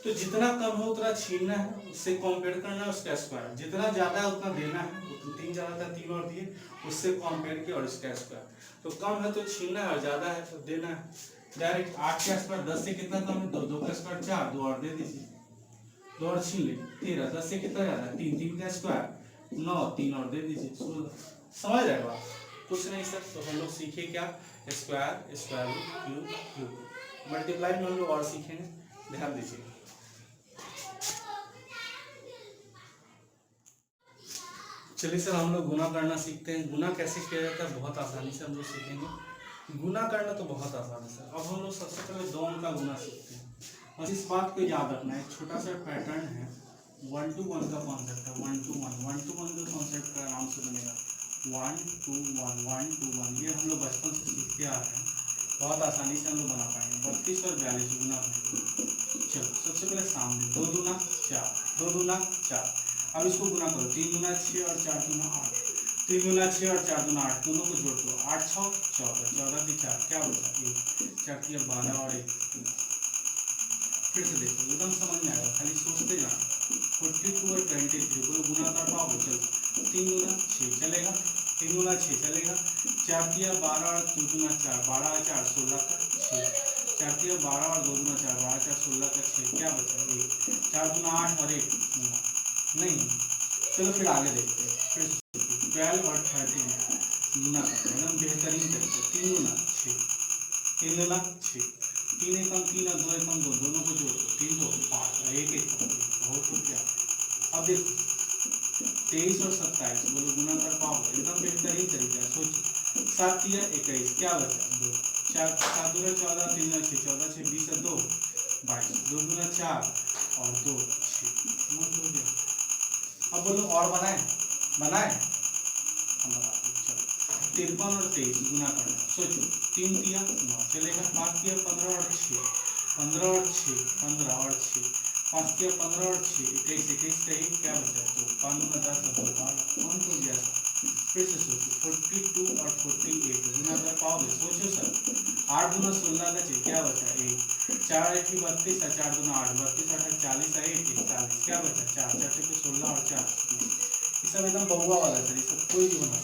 तो जितना कम है उतना छीनना है, उससे कंपेयर करना है उसका स्क्वायर, जितना ज्यादा है उतना देना है, तो 3 ज्यादा था 3 और दिए, उससे कंपेयर किया और इसका स्क्वायर। तो कम है तो छीनना है और ज्यादा है तो देना है। डायरेक्ट 8 का स्क्वायर 10 से कितना कम है 2, 2 का स्क्वायर 4, 2 और दे दीजिए 2 और छीन ले 13, 10 से कितना ज्यादा 3, 3 का स्क्वायर 9, 3 और दे दीजिए 16। समझ जाएगा कुछ नहीं सर। तो हम लोग सीखे क्या, square square root cube cube, multiply में हम लोग और सीखेंगे, ध्यान दीजिए। चलिए सर हम लोग गुना करना सीखते हैं। गुना कैसे किया जाता है बहुत आसानी से हम लोग सीखेंगे। गुना करना तो बहुत आसान है सर। अब हम लोग सबसे पहले 2 अंक का गुना सीखते हैं, और इस बात को याद रखना है, छोटा सा पैटर्न है 1 to 1 का कॉन्सेप्ट है। 1 to 1 का कॉन्सेप्ट आराम से बनेगा 1 to 1 1 to 1, ये हम लोग बचपन से सीखते आ रहे हैं, बहुत आसानी से हम लोग बना पाएंगे। 32 और 42 गुना पाएंगे। चलो सबसे पहले सामने 2 दूना 4, 2 दूना 4। अब इसको गुना करो, 3 दूना 6 और 4 दूना 8, 3 दूना 6 और 4 दूना 8, दोनों को जोड़ दो 8 6 14, 14 की 4 क्या बचा 1, 4 की 12 और 1। फिर से देखो एकदम समझ में आएगा, खाली सोचते जाना। 42 और 23 को गुना कर पाओगे, चलो 3 दूना 6 चलेगा, 3 दूना 6 चलेगा, 4 की 12 और 2 दूना 4, 12 और 4 16 का 6, 4 की 12 और 2 दूना 4, 12 4 16 का 6 क्या बचा 1, 4 दूना 8 और 1 नहीं। चलो फिर आगे देखते हैं, फिर 12 और 13 गुना करते हैं एकदम बेहतरीन तरीके। 3 गुना 6, 3 गुना 6, 3 एकम 3 और 2 एकम 2, दोनों को जोड़ दो 3 2 5 और 1 1 बहुत हो गया। अब देखो 23 और 27 बोलो गुना कर पाओगे एकदम बेहतरीन तरीका। सोचो 7 3 21 क्या बचा 2, 4 7 दूना 14, 3 दूना 6 14 6 20 और 2 22, 2 दूना 4 और 2 6 बहुत हो गया। अब बोलो और बनाए हम बताते हैं। चलो 53 और 23 गुना करना, सोचो 3 तिया 9 चलेगा, 5 तिया 15 और 6 15 और 6 15 और 6 5 तिया 15 और 6 21 21 का 1 क्या बचा 2, 5 दूना 10 और 2 12 कौन हो गया। फिर से सोचो 42 और 48 गुना कर पाओगे? सोचो सर, 8 गुना 16 का चाहिए, क्या बचा? 1। 4 8 32 और 4 गुना 8 32 8 40 है, 1 41, क्या बचा? 4 4 6 16 और 4 ये सब एकदम बउआ वाला सर, ये सब कोई भी बना।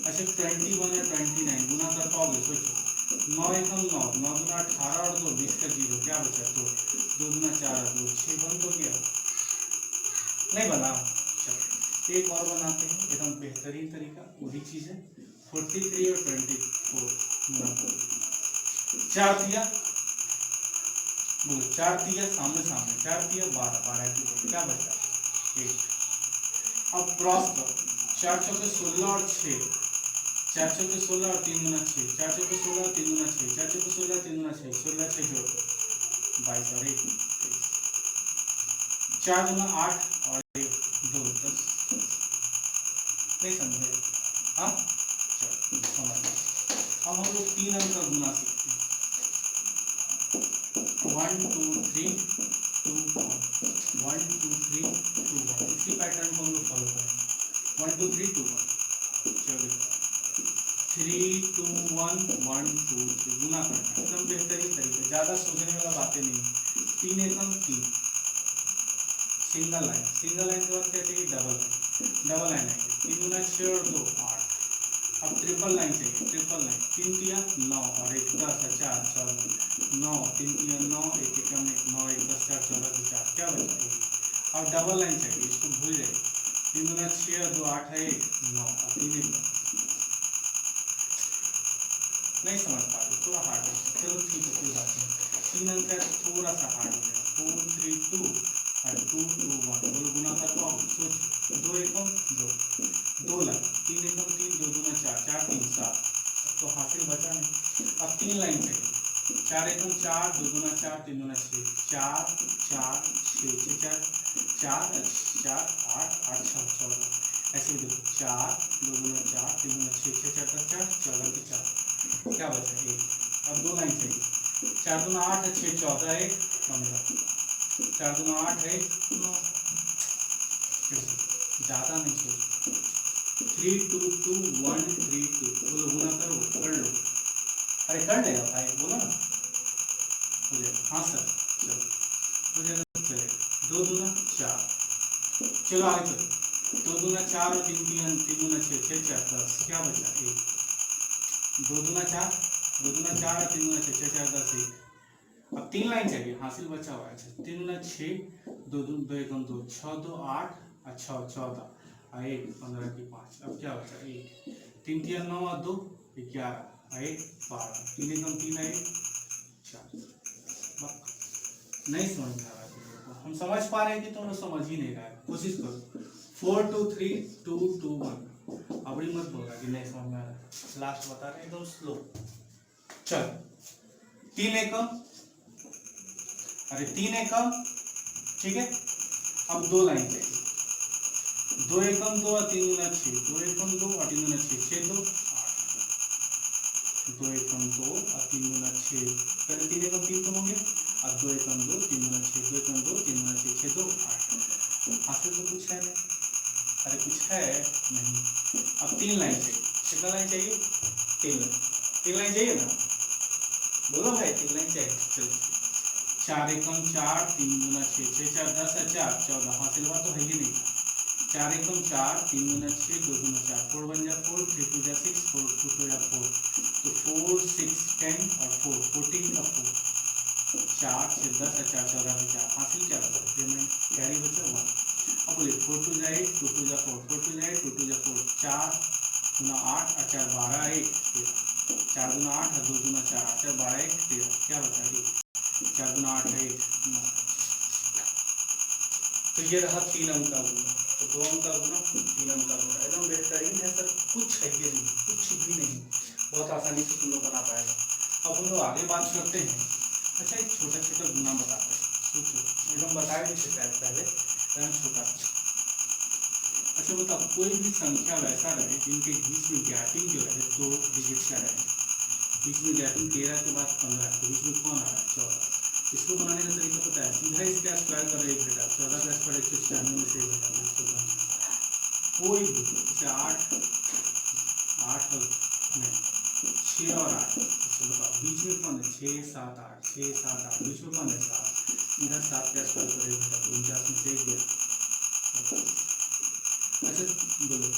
अच्छा 21 और 29 गुना कर पाओगे? सोचो 9 एकम 9, 9 गुना 18 और 2 20 का 0, क्या बचा? 2 2 गुना 4 2 6 बन तो गया, नहीं बना? चलो एक और बनाते हैं एकदम बेहतरीन तरीका, वही चीज है। 43 और 24 गुना करो, 4 दिया, बोलो 4 दिया, सामने सामने 4 दिया 12 12 की 2, क्या बचा? 1। अब क्रॉस करो, 4 चौके 16 और 6, 4 चौके 16 और 3 गुना 6, 4 चौके 16 और 3 गुना 6, 4 चौके 16 3 गुना 6, 16 6 जोड़ 22 और 1 4 गुना 8 और 1 2 10, नहीं समझे? हाँ चलो समझ। अब हम लोग 3 अंक का गुना सीखते हैं, 1 2 3 2 1, 1 2 3 2 1, इसी पैटर्न को हम लोग फॉलो करेंगे। 1 2 3 2 1, चलो 3 2 1 1 2 3 गुना करना एकदम बेहतरीन तरीके, ज्यादा सोचने वाला बातें नहीं। 3 एकम 3, सिंगल लाइन, सिंगल लाइन के बाद क्या चाहिए? डबल लाइन, डबल लाइन आएगी, 3 गुना 6 और 2 8। अब ट्रिपल लाइन चाहिए, ट्रिपल लाइन, 3 तिया 9 और 1 10 4 14 9, 3 तिया 9 1 एकम 1 9 1 10 4 14 4, क्या बचा? 1। अब डबल लाइन चाहिए, इसको भूल जाइए, 3 गुना 6 और 2 8 है 1 9 और 3 एकम, नहीं समझ पा रहे, थोड़ा हार्ड है, चलो ठीक है कोई बात नहीं। 3 अंक का थोड़ा सा हार्ड हो गया, 4 3 2 और 2 2 1, बोलो गुना कर पाओ? सोच 2 एकम 2 2 लाइन, 3 एकम 3 2 दूना 4 4 3 7, तो हासिल बचा नहीं। अब 3 लाइन चाहिए, 4 एकम 4 2 दूना 4 3 दूना 6 4 4 6 6 4 4 4 8 8 6 14, ऐसे ही देखो 4 2 दूना 4 3 दूना 6 6 4 10 4 14 के 4, क्या बचा? 1। अब 2 लाइन चाहिए, 4 दूना 8 6 14 1 15, 4 दूना 8 है 9, ज्यादा नहीं सोच। 3 2 2 1 3 2, बोलो गुना करो, कर लो, अरे कर लेगा भाई, बोलो ना हो जाएगा। हाँ सर चलो हो जाएगा, चलेगा। 2 दूना 4, चलो आगे चलो, 2 दूना 4 और 3 3 दूना 6 6 4 10, क्या बचा? 1। 2 दूना 4 2 दूना 4 और 3 दूना 6 6 4 10 1। अब 3 लाइन चाहिए, हासिल बचा हुआ है। 3 दूना 6 2 2 एकम 2 6 2 8 और 6 14 और 1 15 की 5, अब क्या बचा? 1। 3 3 9 और 2 11 और 1 12, 3 एकम 3 है 1 4। नहीं समझ में आ रहा है, हम समझ पा रहे हैं कि तुम लोग समझ ही नहीं रहा है, कोशिश करो। 4 2 3 2 2 1, अबड़ी मत बोलना कि नहीं समझ में आ रहा है, लास्ट बता रहे हैं एकदम स्लो। चल 3 एकम, अरे 3 एकम, ठीक है। अब 2 लाइन चाहिए, 2 एकम 2 और 3 गुना 6, 2 एकम 2 और 3 गुना 6 6 2 8, 2 एकम 2 और 3 गुना 6, पहले 3 एकम 3 तो होंगे, अब 2 एकम 2 3 गुना 6 2 एकम 2 3 गुना 6 6 2 8, हासिल तो कुछ है नहीं, अरे कुछ है नहीं। अब 3 लाइन चाहिए, कितना लाइन चाहिए? 3 लाइन चाहिए ना, बोलो भाई 3 लाइन चाहिए। चलो 4 एकम 4 3 गुना 6 6 4 10 है 4 14, हासिल हुआ तो है ही नहीं। 4 एकम 4 3 गुना 6 2 गुना 4 4 1 जा 4 3 2 जा 6 4 2 2 जा 4, तो 4 6 10 और 4 14 का 4 4 6 10 है 4 14 का 4, हासिल क्या बचा? पेमेंट कैरी बचा 1। अब बोलिए 4 2 जा 8 2 2 जा 4 4 2 जा 8 2 2 जा 4 4 गुना 8 और 4 12 1 13, 4 गुना 8 और 2 गुना 4 8 12 1 13, क्या बचा? 1। 4 गुना 8 है 1 9। तो ये रहा 3 अंक का गुना, तो 2 अंक का गुना 3 अंक का गुना, एकदम बेहतरीन है सर, कुछ है ये नहीं, कुछ भी नहीं, बहुत आसानी से तुम लोग बना पाएगा। अब हम लोग आगे बात करते हैं। अच्छा एक छोटा छोटा गुना बताते हैं, सोचो एकदम बताए भी शायद पहले, एकदम छोटा सा। अच्छा बताओ, कोई भी संख्या वैसा रहे जिनके बीच में गैपिंग जो रहे 2 डिजिट का रहे, बीच में गैपिंग 13 के बाद 15 के बीच में कौन आ रहा है? 14। इसको बनाने का तरीका पता है, सीधा इसका स्क्वायर करो 1 बेटा, 14 का स्क्वायर 196 में से 1 बेटा 110। कोई भी, जैसे 8 8 और नहीं 6 और 8, चलो बताओ बीच में कौन है, 6 7 8, 6 7 8, बीच में कौन है 7, इधर 7 का स्क्वायर करेंगे बेटा तो 49 में से एक गया। अच्छा बोलो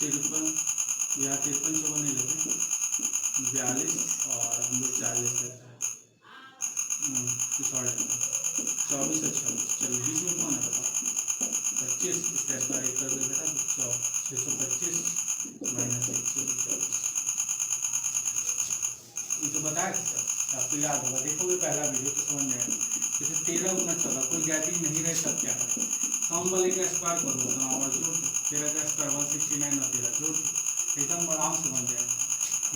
53, यहाँ 53 चौवन नहीं लेते, 42 और हम लोग 40 लेते हैं, कुछ और लेते हैं 24 और 26, चलो बीच में कौन है बताओ 25, इसका स्क्वायर एक कर दो बेटा 625 माइनस 124, ये तो बताया सर, आपको याद होगा, देखोगे पहला वीडियो तो समझ में आएगा। जैसे 13 गुना 14, कोई गैपिंग नहीं रहे तब क्या करें, कम वाले का स्क्वायर करो तो आवाज जोड़ दो, 13 का स्क्वायर 169 और 13 जोड़ दो, एकदम आराम से बन जाएगा।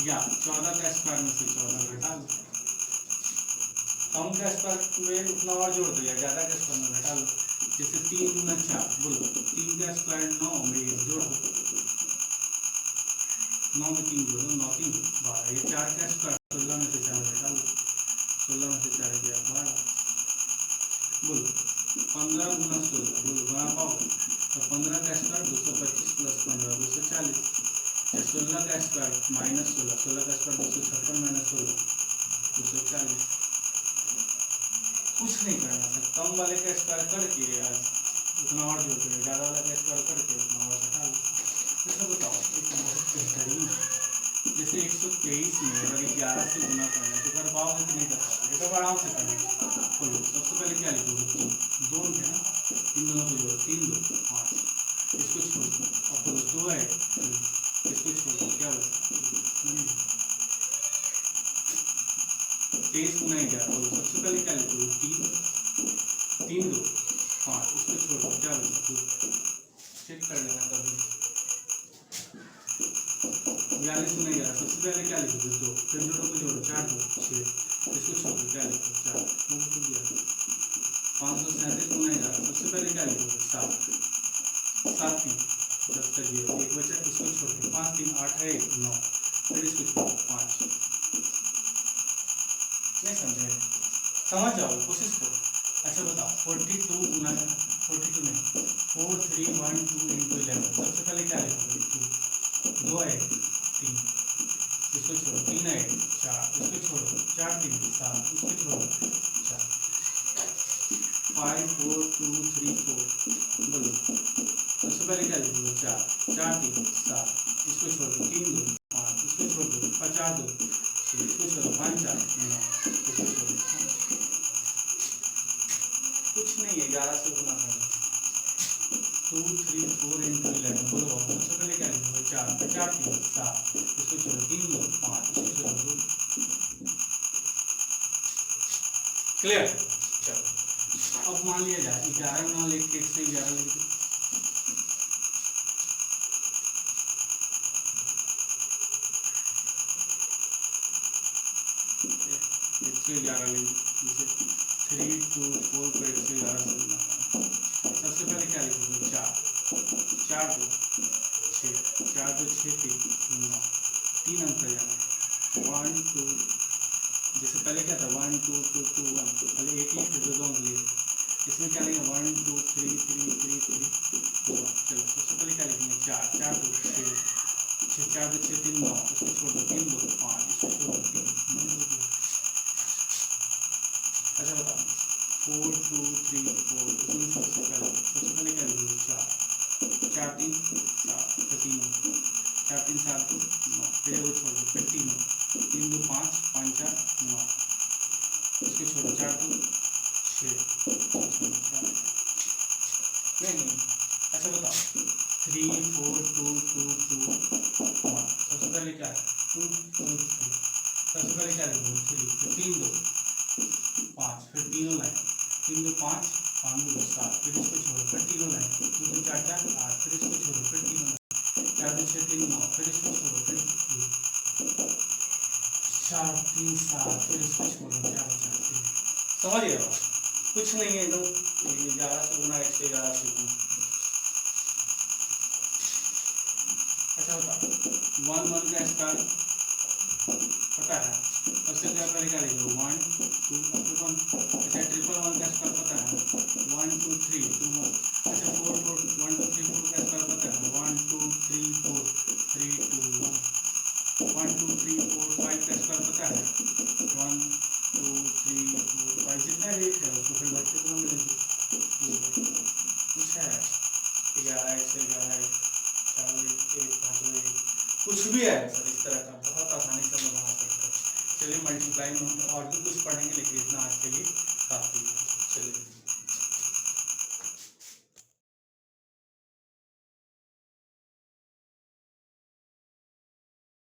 या 14 का स्क्वायर में से 14 घटा दो, कम का स्क्वायर में उतना और जोड़ दो या ज़्यादा का स्क्वायर में घटा दो। जैसे 3 गुना 4, बोलो 3 का स्क्वायर 9 में 1 जोड़ दो, 9 में 3 जोड़ दो, 9 3 12, ये 4 का स्क्वायर 16 में से 4 घटा लो, 16 में से 4 गया 12, बोलो 15 गुना 16, बोलो बना पाओगे तो 15 का स्क्वायर 225 प्लस 15 240, 16 का स्क्वायर माइनस 16, 16 का स्क्वायर 256 माइनस 16 240, कुछ नहीं करना सर, कम वाले का स्क्वायर करके उतना और जोड़ दो, ज़्यादा वाले का स्क्वायर करके उतना और घटा लो। ऐसा बताओ एक बहुत बेहतरीन है, जैसे 123 में अगर 11 से गुना करना है तो कर पाओगे कि नहीं कर पाओगे, तो आराम से करना। बोलो सबसे पहले क्या लिखोगे, 3 2 है ना, इन दोनों को जोड़ो 3 2 5, इसको छोड़ दो, अब बोलो 2 है इसको छोड़ दो, क्या बचा 23 गुना 11, बोलो सबसे पहले क्या लिखोगे 3 3 2 5, इसको छोड़ दो, क्या बचा 2, चेक कर लेना कभी 42 गुना 11, सबसे पहले क्या लिखोगे 2, फिर जोड़ो को जोड़ो 4 2 6, इसको छोड़ो क्या लिखो 4, हो गया 537 गुना 11, सबसे पहले क्या लिखोगे 7 7 3 10 तक ये एक बचा, इसको छोड़ दो 5 3 8 है 9, फिर इसको छोड़ो 5, नहीं समझे, समझ जाओ कोशिश करो। अच्छा बताओ 42 गुना 42 नहीं 4312 इंटू 11, सबसे पहले क्या लिखोगे 2 है 3, इसको छोड़ो 3 है 4, इसको छोड़ो 4 3 7, इसको छोड़ो 4 5 4 2 3 4, बोलो सबसे पहले क्या लिखोगे 4 4 3 7, इसको छोड़ दो 3 2 5, इसको छोड़ दो 4 2 इसको छोड़ो 5 4 9, इसको छोड़ो, कुछ नहीं है 11 से गुना करना 2 3 4 इंटू 11, बोलो सबसे पहले क्या लिखोगे 4 4 3 7, इसको छोड़ो 3 2 5, इसको छोड़ो 2, क्लियर। चलो अब मान लिया जाए 11 गुना लिख के 111 लिख दो, जैसे 3 2 4 को 111 से गुना करना, सबसे पहले क्या लिखोगे 4 4 2 6 4 2 6 3 9, 3 अंक जाना 1 2, जैसे पहले क्या था 1 2 2 2 1, पहले एक लिख फिर 2 अंक लिए, इसमें क्या लिखेंगे 1 2 3 3 3 3 2 1, चलो सबसे पहले क्या लिखेंगे 4 4 2 6 4 2 6 3 9, इसको छोड़ दो 3 2 5, इसको छोड़ दो 3 9। अच्छा बताओ 4 2 3 4, इसमें सबसे पहले क्या लिखोगे 4 4 3 7, फिर 3 4 3 7 2 9, फिर वो छोड़ दो फिर 3 3 2 5 5 4 9, इसको छोड़ो 4 2 6 नहीं, अच्छा बताओ 3 4 2 2 2 1, सबसे पहले क्या है 2 2 3, सबसे पहले क्या लिखोगे 3, फिर 3 2 5, फिर तीनों लाइन 3 2 5 5 2 7, फिर इसको छोड़ो फिर तीनों लाइन 2 2 4 4 8, फिर इसको छोड़ो फिर तीनों लाइन 4 2 6 3 9, फिर इसको छोड़ो फिर 4 3 7, फिर इसको छोड़ो क्या बचा 3, समझ गए कुछ नहीं है एकदम 11 से गुना 111 से गुना। अच्छा बताओ 1 1 का स्क्वायर पता है, सबसे पहले क्या लिखो 1 2 1, अच्छा 1 1 का स्क्वायर पता है 1 2 3 2 1, अच्छा 4 4 1 2 3 4 का स्क्वायर पता है 1 खैर एक है, उसको फिर बच्चे कितना मिलेंगे, कुछ है 11x से 11x 1 कुछ भी है सर इस तरह का, बहुत आसानी से हम लोग बना सकते हैं। चलिए मल्टीप्लाई में और भी कुछ पढ़ेंगे, लेकिन इतना आज के लिए काफ़ी है। चलिए।